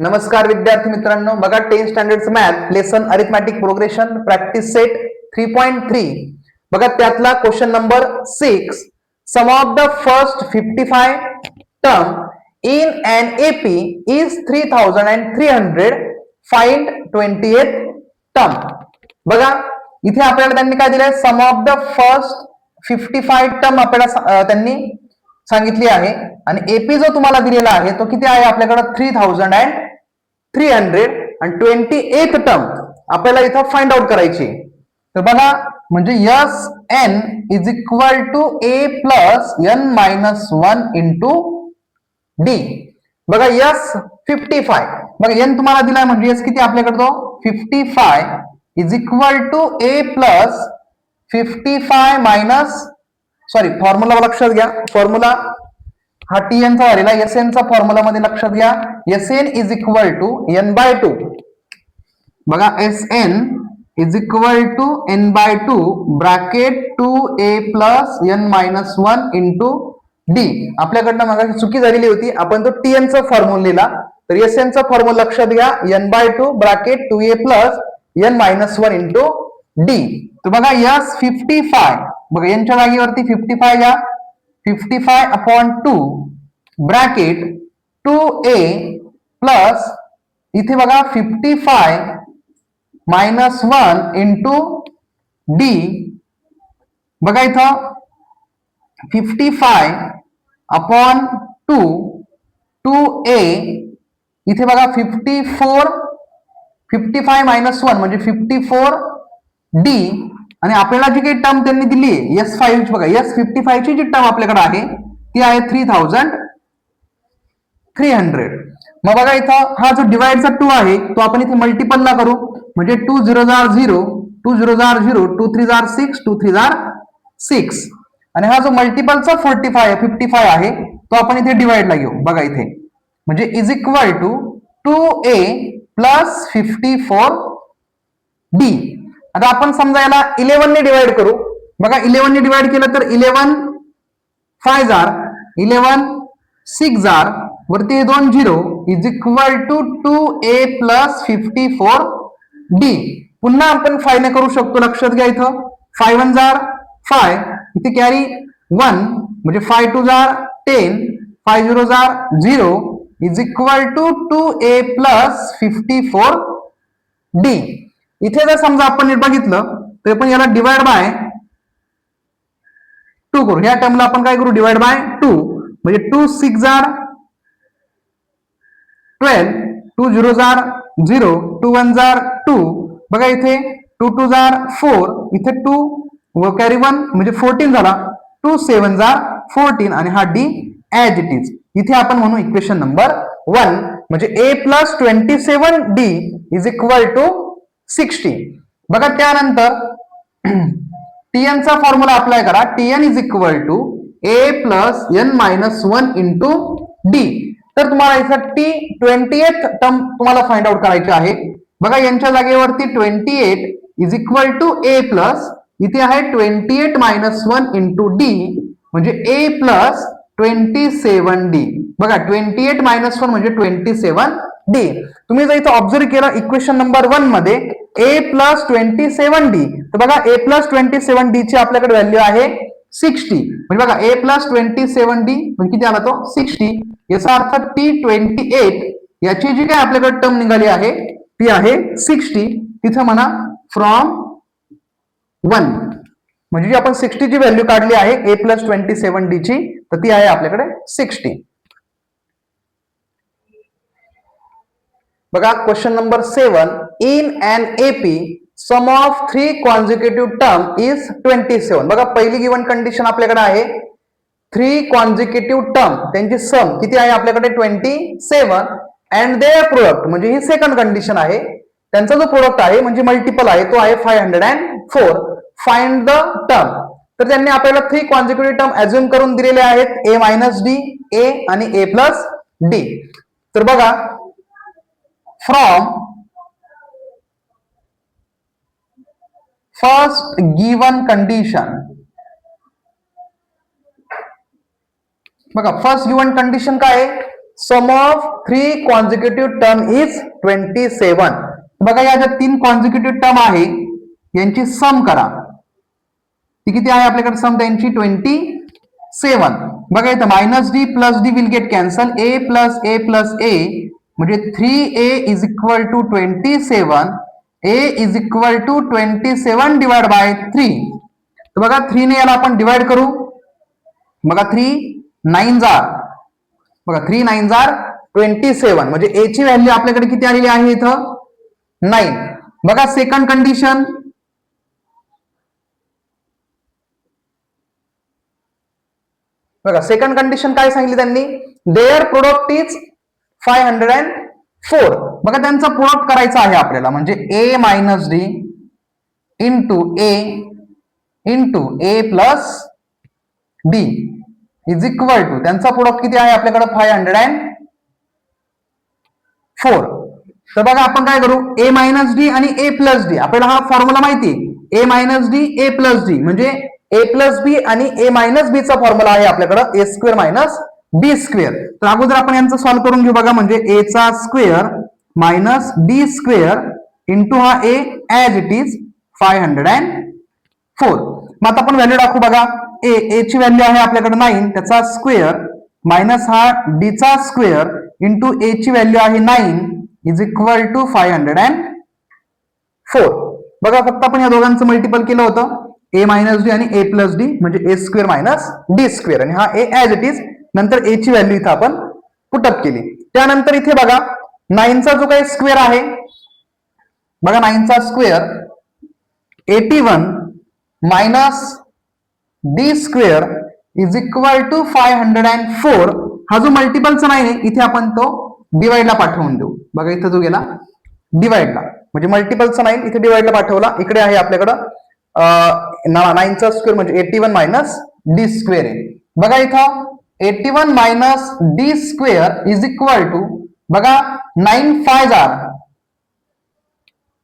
नमस्कार विद्यार्थी मित्रांनो, बघा 10th standard math lesson arithmetic progression practice set 3.3 बघा त्यातला question number 6 sum of the first 55 term in an AP is 3300 find 20th term. बघा इथे आपल्याला त्यांनी काय दिलंय, sum of the first 55 term आपल्याला त्यांनी सांगितली आहे आणि एपी जो तुम्हाला दिलेला आहे तो किती आहे आपल्याकडे 3300 आणि 28th टर्म आपल्याला इथं फाइंड आउट करायची। तर बघा म्हणजे S N is equal to A plus N minus 1 into D. बघा एस 55 बघा एन तुम्हाला दिलाय म्हणजे एस किती आपल्याकडे तो 55 is equal to A plus 55 minus formula लक्षात घ्या, फॉर्म्युला हा टी एन चा झालेला, एस एन चा फॉर्म्युला मध्ये लक्षात घ्या, S N is equal to N by 2। बघा S N is equal to N by 2 bracket 2a plus N minus 1 into D. आपल्याकडनं मग चुकी झालेली होती, आपण तो टी एन चा फॉर्म्युला लिहिला, तर एस एन चा फॉर्म्युला लक्षात घ्या, N by 2 bracket 2a plus N minus 1 into D. तर बघा यस 55 बघा यांच्या जागेवरती 55 घ्या, 55 अपॉन 2 ब्रॅकेट 2a प्लस इथे बघा 55 मायनस 1 इंटू डी। बघा इथं 55 अपॉन 2 2a इथे बघा 55 मायनस 1 म्हणजे 54 डी आणि आपल्याला जी काही टर्म त्यांनी दिली आहे एस 5 बघा एस 55 ची जी टर्म आपल्याकडे आहे ती आहे 3300। मग बघा इथं हा जो डिवाइडचा 2 आहे तो आपण इथे मल्टिपल ला करू, म्हणजे 2 0 जार 0 2 0 जार 0 2 3 जार 6 2 3 जार 6 आणि हा जो मल्टिपलचा 55 आहे तो आपण इथे डिवाइड ला घेऊ। बघा इथे म्हणजे is equal to 2a plus 54 D. आता आपण समजा याला 11 ने डिवाइड करू, बघा 11 ने डिवाइड केलं तर 11 5 जार 11 6 जार वरती 2 0 is equal to 2a plus 54 D. पुन्हा आपण 5 ने करू शकतो, लक्षात घ्या इथं 5 1 जार 5 इथे कॅरी 1 म्हणजे 5 2 जार 10 5 0 जार 0 is equal to 2a plus 54 D. इथे जर समजा आपण बघितलं तर आपण याला डिवाइड बाय 2 करू, ह्या टर्मला आपण काय करू डिवाइड बाय 2 म्हणजे 2 6 जार 12 2 0 जार 0 2 1 जार 2 बघा इथे 2 2 जार 4 इथे 2 व कॅरी 1 म्हणजे 14 झाला, 2 7 जार 14 आणि हा डी ऍज इट इज। इथे आपण म्हणू इक्वेशन नंबर 1 म्हणजे a plus 27d is equal to 60। बघा त्यानंतर tn चा फॉर्म्युला अप्लाय करा, tn is equal to a plus n minus 1 into D. तर तुम्हाला इथं 28th टर्म तुम्हाला फाइंड आउट करायची आहे। बघा यांच्या जागेवरती 28 is equal to a plus इथे आहे 28 मायनस 1 इंटू डी म्हणजे a प्लस 27d। बघा 28 मायनस 1 म्हणजे 27d। तुम्ही जर इथं ऑब्झर्व केलं इक्वेशन नंबर 1 मध्ये a प्लस 27d, तर बघा a प्लस 27d ची आपल्याकडे व्हॅल्यू आहे 60 म्हणजे बघा a प्लस 27d म्हणजे किती आला तो 60। याचा अर्थ t28 याची जी काय आपल्याकडे टर्म निघाली आहे ती आहे 60। तिथं म्हणा फ्रॉम 1 म्हणजे जी आपण 60 ची व्हॅल्यू काढली आहे a प्लस 27d ची तर ती आहे आपल्याकडे 60। बघा question number 7 in an AP some of 3 consecutive term is 27। बघा पहिली गिवन कंडिशन आपल्याकडे आहे 3 कॉन्झिक्युटिव्ह टर्म त्यांची सम किती आहे आपल्याकडे 27 अँड देअर प्रोडक्ट म्हणजे ही सेकंड कंडिशन आहे, त्यांचा जो प्रोडक्ट आहे म्हणजे मल्टिपल आहे तो आहे 504। फाइंड द टर्म, तर त्यांनी आपल्याला 3 कॉन्झिक्युटिव्ह टर्म अज्युम करून दिलेले आहेत a मायनस डी a आणि a प्लस डी। तर बघा फ्रॉम फर्स्ट गिवन कंडिशन, बघा फर्स्ट गिवन कंडिशन काय आहे सम ऑफ 3 कॉन्झिक्युटिव्ह टर्म इज 27. बघा या ज्या 3 कॉन्झिक्युटिव्ह टर्म आहे यांची सम करा. ती किती आहे आपल्याकडे सम त्यांची 27. बघा इथं minus D plus D will get cancel. A plus ए म्हणजे 3a is equal to 27. a is equal to 27 divide by 3. तर बघा 3 ने याला आपण डिवाइड करू. बघा 3 9 जार, बघा 3 9 जार 27 म्हणजे a ची व्हॅल्यू आपल्याकडे किती आलेली आहे इथं 9. बघा सेकंड कंडिशन. बघा सेकंड कंडिशन काय सांगितली त्यांनी, देअर प्रोडक्ट इज 504. बघा त्यांचा प्रोडक्ट करायचा आहे आपल्याला म्हणजे a minus D into A plus D is equal to त्यांचा प्रोडक्ट किती आहे आपल्याकडे 504. तर बघा आपण काय करू, a मायनस डी आणि a प्लस डी आपल्याला हा फॉर्म्युला माहिती आहे. a minus D A plus D म्हणजे a प्लस बी आणि a मायनस बी चा फॉर्म्युला आहे आपल्याकडे a square minus B square. तर अगोदर आपण यांचं सॉल्व्ह करून घेऊ. बघा म्हणजे a चा square minus D square into हा a ऍज इट इज 504. मग आता आपण व्हॅल्यू टाकू. बघा a ची व्हॅल्यू आहे आपल्याकडे 9 त्याचा स्क्वेअर मायनस हा d चा स्क्वेअर इंटू a ची व्हॅल्यू आहे 9 इज इक्वल टू 504. बघा फक्त आपण या दोघांचं मल्टिपल केलं होतं a मायनस डी आणि a प्लस डी म्हणजे a square minus D square आणि हा a ऍज इट इज. नंतर a ची व्हॅल्यू इथं आपण पुटअप केली. त्यानंतर इथे बघा 9 चा जो काही स्क्वेअर आहे, बघा 9 चा square 81 minus D square is equal to 504. हा जो मल्टिपलचा नाही आहे इथे आपण तो डिवाइडला पाठवून देऊ. बघा इथं जो गेला डिवाइडला म्हणजे मल्टिपलचा नाही इथे डिवाइडला पाठवला. इकडे आहे आपल्याकडं 9 चा स्क्वेअर म्हणजे 81 मायनस डी स्क्वेअर आहे. बघा इथं 81 minus D square is equal to बघा 9 5 जार,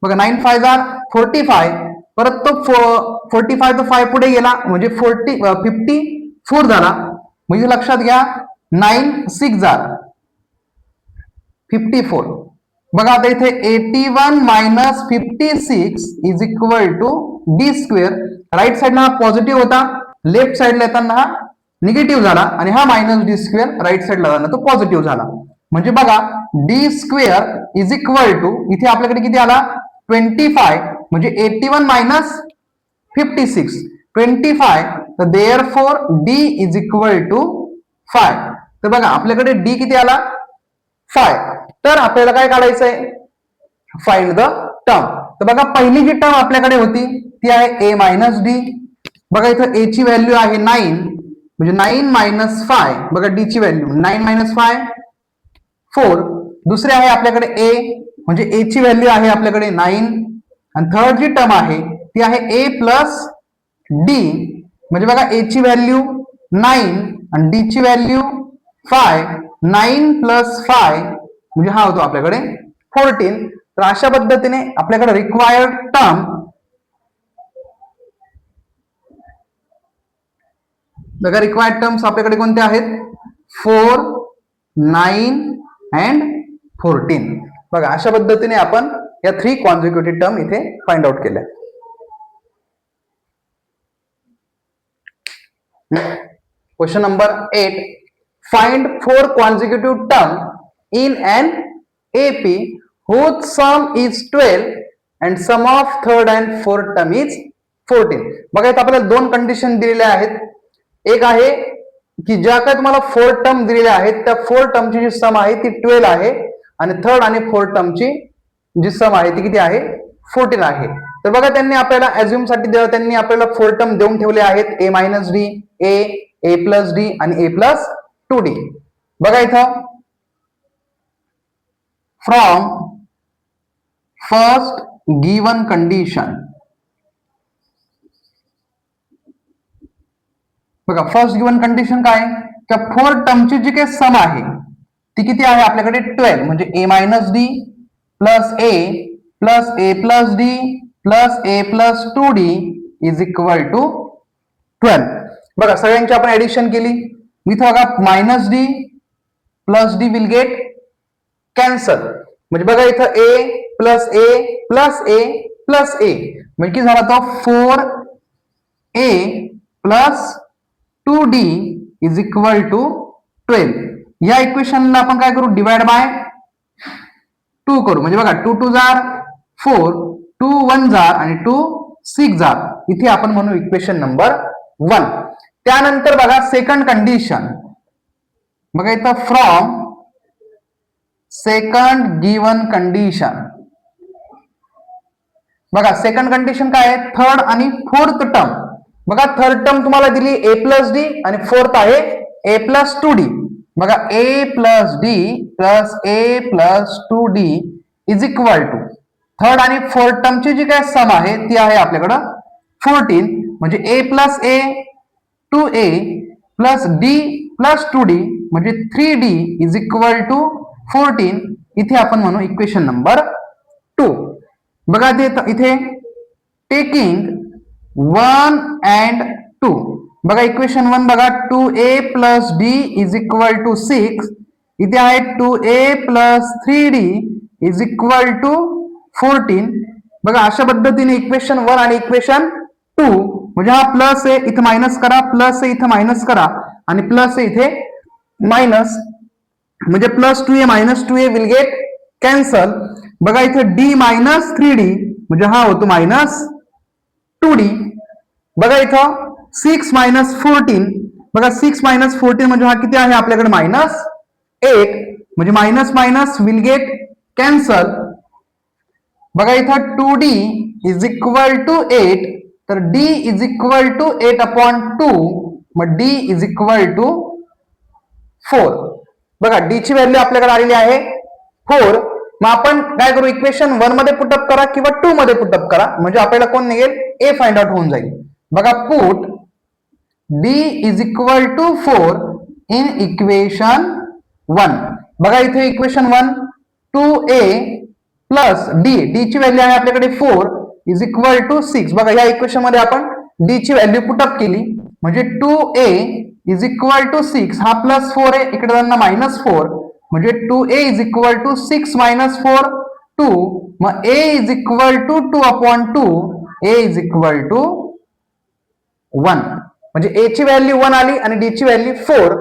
बघा 9 5 जार 45. परत तो 45 तो 5 पुढे गेला म्हणजे 54 झाला. म्हणजे लक्षात घ्या 9 6 जार 54. बघा आता इथे 81 minus 56 is equal to D square. Right साइडला हा पॉझिटिव्ह होता, लेफ्ट साइडला येताना हा निगेटिव्ह झाला आणि हा मायनस डी स्क्वेअर राईट साइडला जाताना तो पॉझिटिव्ह झाला. म्हणजे बघा D square is equal to इथे आपल्याकडे किती आला 25 म्हणजे 81 मायनस 56 25. तर therefore D is equal to 5. तर बघा आपल्याकडे डी किती आला 5. तर आपल्याला काय काढायचंय फाइंड द टर्म. तर बघा पहिली जी टर्म आपल्याकडे होती ती आहे a मायनस डी. बघा इथं a ची व्हॅल्यू आहे 9 म्हणजे 9 मायनस 5. बघा d ची व्हॅल्यू 9 मायनस 5 4. दुसरे आहे आपल्याकडे a म्हणजे a ची व्हॅल्यू आहे आपल्याकडे 9 आणि थर्ड जी टर्म आहे ती आहे a प्लस d म्हणजे बघा a ची व्हॅल्यू 9 आणि d ची व्हॅल्यू 5. 9 प्लस 5 म्हणजे हा होतो आपल्याकडे 14. तर अशा पद्धतीने आपल्याकडे रिक्वायर्ड टर्म बघा रिक्वायर्ड टर्म्स आपल्याकडे कोणते आहेत 4 9 अँड 14. बघा अशा पद्धतीने आपण या 3 कॉन्झिक्युटिव्ह टर्म इथे फाइंड आउट केल्या. Question number 8. Find 4 consecutive term in an AP whose sum is 12 and sum of third and fourth term is 14. बघा इथे आपल्याला दोन कंडिशन दिलेल्या आहेत. एक आहे की ज्या काही तुम्हाला 4 टर्म दिलेल्या आहेत त्या 4 टर्मची जी सम आहे ती 12 आहे आणि थर्ड आणि फोर्थ टर्मची जी सम आहे ती किती आहे 14 आहे. तर बघा त्यांनी आपल्याला अज्युम साठी त्यांनी आपल्याला 4 टर्म देऊन ठेवले आहेत a minus D a plus D आणि a प्लस 2d. बघा इथं from first given condition. बघा फर्स्ट गिवन कंडिशन काय त्या 4 टर्मची जी काही सम आहे ती किती आहे आपल्याकडे 12 म्हणजे a minus D plus a plus D plus a plus 2d is equal to 12. बघा सगळ्यांची आपण ऍडिशन केली. इथं बघा minus D plus D will get cancel. म्हणजे बघा इथं A plus A plus A plus ए म्हणजे झाला तो 4a plus 2d is equal to 12. या इक्वेशनला आपण काय करू, डिवाइड बाय 2 करू. म्हणजे बघा 2 2 जार 4, 2 1 जार आणि 2 6 जार. इथे आपण म्हणू इक्वेशन नंबर 1. त्यानंतर बघा सेकंड कंडिशन. बघा इथं फ्रॉम सेकंड गिवन कंडिशन. बघा सेकंड कंडिशन काय आहे, थर्ड आणि फोर्थ टर्म. बघा थर्ड टर्म तुम्हाला दिली a प्लस डी आणि फोर्थ आहे a प्लस 2d. बघा a plus D plus a plus 2d is equal to third आणि फोर्थ टर्मची जी काय सम आहे ती आहे आपल्याकडं 14. म्हणजे a plus a 2a plus d plus 2d म्हणजे 3d इज इक्वल टू 14. इथे आपण म्हणू इक्वेशन नंबर 2. बघा इथे टेकिंग 1 and 2. बघा इक्वेशन 1 बघा 2a plus d is equal to 6. इथे आहे 2a plus 3d is equal to 14. बघा अशा पद्धतीने इक्वेशन 1 आणि इक्वेशन 2 म्हणजे हा प्लस आहे इथे मायनस करा, प्लस आहे इथे मायनस करा आणि प्लस आहे इथे मायनस म्हणजे plus 2a minus 2a will get cancel. बघा इथे d मायनस 3d म्हणजे हा होतो मायनस 2d. बघा इथं 6 मायनस 14. बघा 6 मायनस 14 म्हणजे हा किती आहे आपल्याकडे मायनस 8 म्हणजे minus minus will get cancel. बघा इथं 2d इज इक्वल टू 8 तर d is equal to 8 upon 2 मग d इज इक्वल टू 4. बघा d ची व्हॅल्यू आपल्याकडे आलेली आहे 4. मग आपण काय करू, इक्वेशन 1 मध्ये पुटअप करा किंवा 2 मध्ये पुटअप करा म्हणजे आपल्याला कोण निघेल a फाइंड आउट होऊन जाईल. बघा put d is equal to 4 in equation 1. बघा इथे इक्वेशन 1 2a प्लस d ची व्हॅल्यू आहे आपल्याकडे 4 इज इक्वल टू 6. बघा या इक्वेशन मध्ये आपण d ची व्हॅल्यू पुटअप केली म्हणजे 2a इज इक्वल टू 6. हा प्लस 4 आहे इकडे जाताना मायनस 4 म्हणजे 2a is equal to 6 minus 4 2. मग a is equal to 2 upon 2 a is equal to 1. म्हणजे a ची व्हॅल्यू 1 आली आणि d ची व्हॅल्यू 4.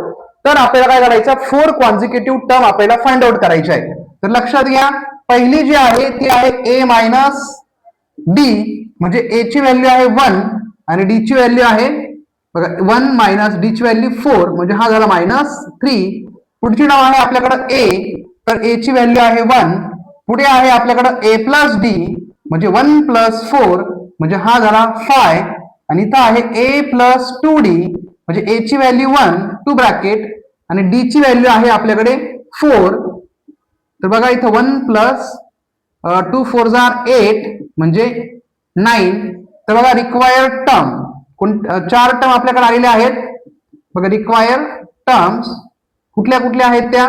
तर आपल्याला काय करायचं, 4 कॉन्झिक्युटिव्ह टर्म आपल्याला फाइंड आउट करायचे आहे. तर लक्षात घ्या पहिली जी आहे ती आहे a मायनस d म्हणजे a ची व्हॅल्यू आहे 1 आणि d ची व्हॅल्यू आहे बघा 1 मायनस d ची व्हॅल्यू 4 म्हणजे हा झाला मायनस 3. पुढची नाव आहे आपल्याकडे a तर a ची व्हॅल्यू आहे 1. पुढे आहे आपल्याकडे a प्लस d म्हणजे 1 प्लस 4 म्हणजे हा झाला 5 आणि इथं आहे a प्लस 2d म्हणजे a ची व्हॅल्यू 1 टू ब्रॅकेट आणि d ची व्हॅल्यू आहे आपल्याकडे 4. तर बघा इथं 1 प्लस 2 4 जार 8 म्हणजे 9. तर बघा रिक्वायर्ड टर्म 4 टर्म आपल्याकडे आलेले आहेत. बघा रिक्वायर्ड टर्म्स कुठल्या कुठल्या आहेत त्या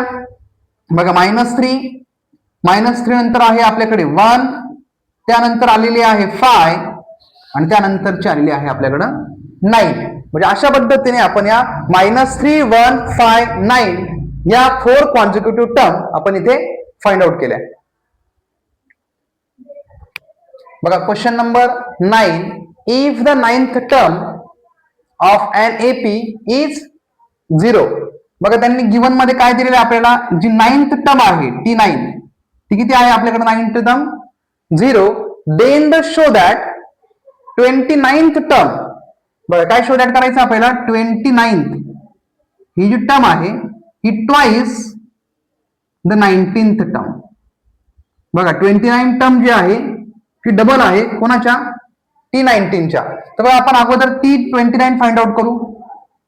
बघा मायनस 3 नंतर आहे आपल्याकडे 1 त्यानंतर आलेली आहे 5 आणि त्यानंतरची आलेली आहे आपल्याकडे 9. म्हणजे अशा पद्धतीने आपण या -3 1 5 9 या 4 कॉन्झिक्युटिव्ह टर्म आपण इथे फाइंड आउट केल्या. बघा question number 9. If the 9th term of an AP is 0. बघा त्यांनी गिवन मध्ये काय दिलेलं आहे आपल्याला, जी 9th टर्म आहे T9 ती किती आहे आपल्याकडे 9th term 0. Then the show that 29th term. बघा काय शो दॅट करायचं आपल्याला, 29th ही जी टर्म आहे ही ट्वाइस द 19th टर्म. बघा 29 टर्म जी आहे ती डबल आहे कोणाच्या T19 च्या. तर बघा आपण अगोदर T29 फाइंड आउट करू.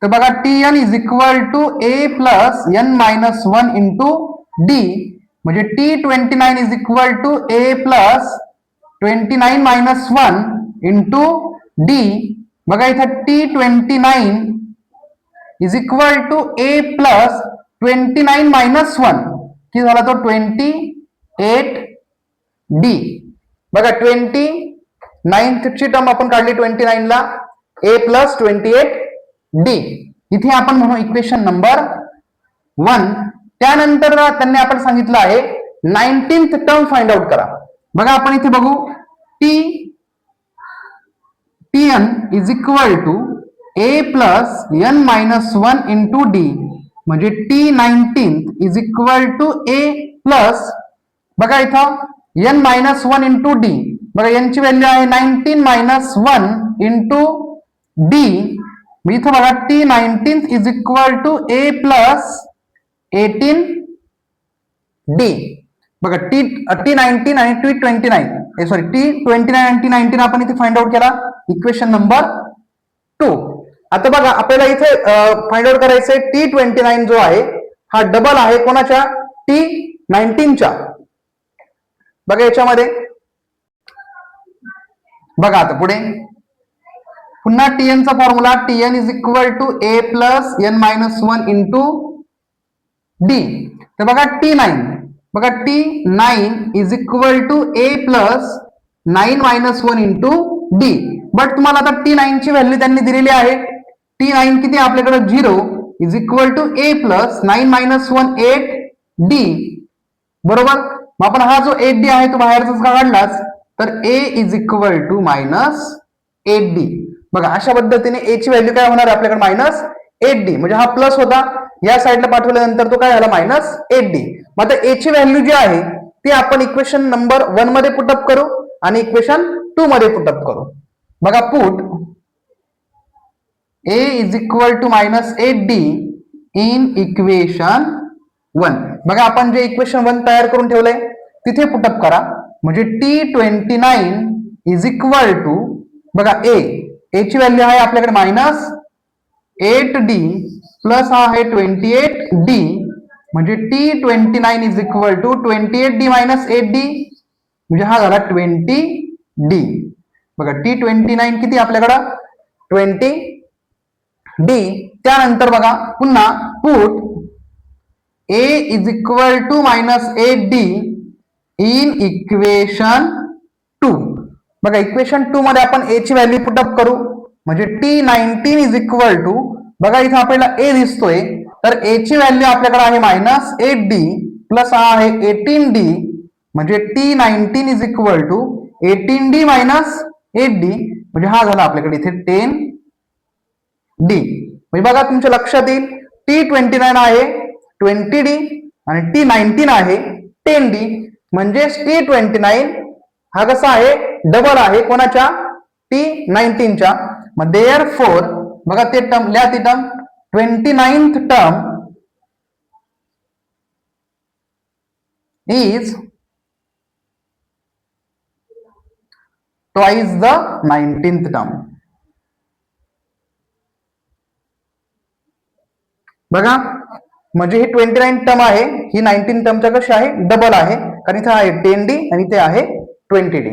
तर बघा Tn is equal to a plus n minus 1 into d म्हणजे T29 is equal to a plus 29 minus 1 into d. बघा इथं T29 is equal to a plus 29 minus 1 की झाला तो 28d. बघा 29th ची टर्म आपण काढली 29 ला a प्लस 28d. इथे आपण म्हणू इक्वेशन नंबर 1 त्यानंतर त्यांनी आपण सांगितलं आहे 19th टर्म फाइंड आउट करा. बघा आपण इथे बघू tn is equal to a plus n minus 1 into D, म्हणजे t19 is equal to a plus, बघा इथं n मायनस 1 इंटू डी, बघा n ची व्हॅल्यू आहे 19 मायनस 1 इंटू डी, इथं बघा t19 is equal to a plus 18 d. बघा t19 आणि t29 सॉरी t29 आणि t19 आपण इथे फाइंड आउट केला, इक्वेशन नंबर 2. आता बघा आपल्याला इथे फाइंड आउट करायचंय t29 जो आहे हा डबल आहे कोणाच्या, t19 च्या. बघा याच्यामध्ये बघा आता पुढे पुन्हा tn चा formula tn is equal to a plus n minus 1 into D. तर बघा t9, बघा t9 is equal to a plus 9 minus 1 into d. But तुम्हाला आता t9 ची व्हॅल्यू त्यांनी दिलेली आहे. t9 किती आपल्याकडे 0 is equal to a plus 9 minus 1 8 d, बरोबर. मग आपण हा जो 8 डी आहे तो बाहेरच काढलाच, तर a is equal to minus 8 d. बघा अशा पद्धतीने a ची व्हॅल्यू काय होणार आपल्याकडे मायनस 8 डी, म्हणजे हा प्लस होता या साईडला पाठवल्यानंतर तो काय झाला मायनस 8 डी. मग आता a ची व्हॅल्यू जी आहे ती आपण इक्वेशन नंबर 1 मध्ये पुटअप करू आणि इक्वेशन 2 मध्ये पुटअप करू. बघा put a is equal to minus 8 d in equation 1. बघा आपण जे इक्वेशन 1 तयार करून ठेवलंय तिथे पुटअप करा, म्हणजे t29 इज इक्वल टू, बघा a ची व्हॅल्यू आहे आपल्याकडे मायनस 8 डी प्लस हा आहे 28 डी, म्हणजे t29 is equal to 28 d minus 8 d, म्हणजे हा झाला 20 डी. बघा t29 किती आपल्याकडं 20 डी. त्यानंतर बघा पुन्हा put a is equal to minus 8 d in equation 2. बघा इक्वेशन 2 मध्ये आपण a ची व्हॅल्यू पुटअप करू, म्हणजे t19 इज इक्वल टू, बघा इथे आपल्याला a दिसतोय, तर a ची व्हॅल्यू आपल्याकडे आहे मायनस 8 डी प्लस हा आहे 18 डी, म्हणजे t19 is equal to 18 d minus 8 d, म्हणजे हा झाला आपल्याकडे इथे 10 डी. म्हणजे बघा तुमच्या लक्षात येईल t29 आहे 20 डी आणि t19 आहे 10 डी, म्हणजे t29 हा कसा आहे डबल आहे कोणाच्या, t19 च्या. मग देअरफॉर बघा ते टर्म लिहा, ती term 29th term is twice the 19th term. बघा म्हणजे ही 29 टर्म आहे, ही 19 टर्मच्या कशी आहे डबल आहे, कारण इथे आहे 10 डी आणि इथे आहे 20 डी.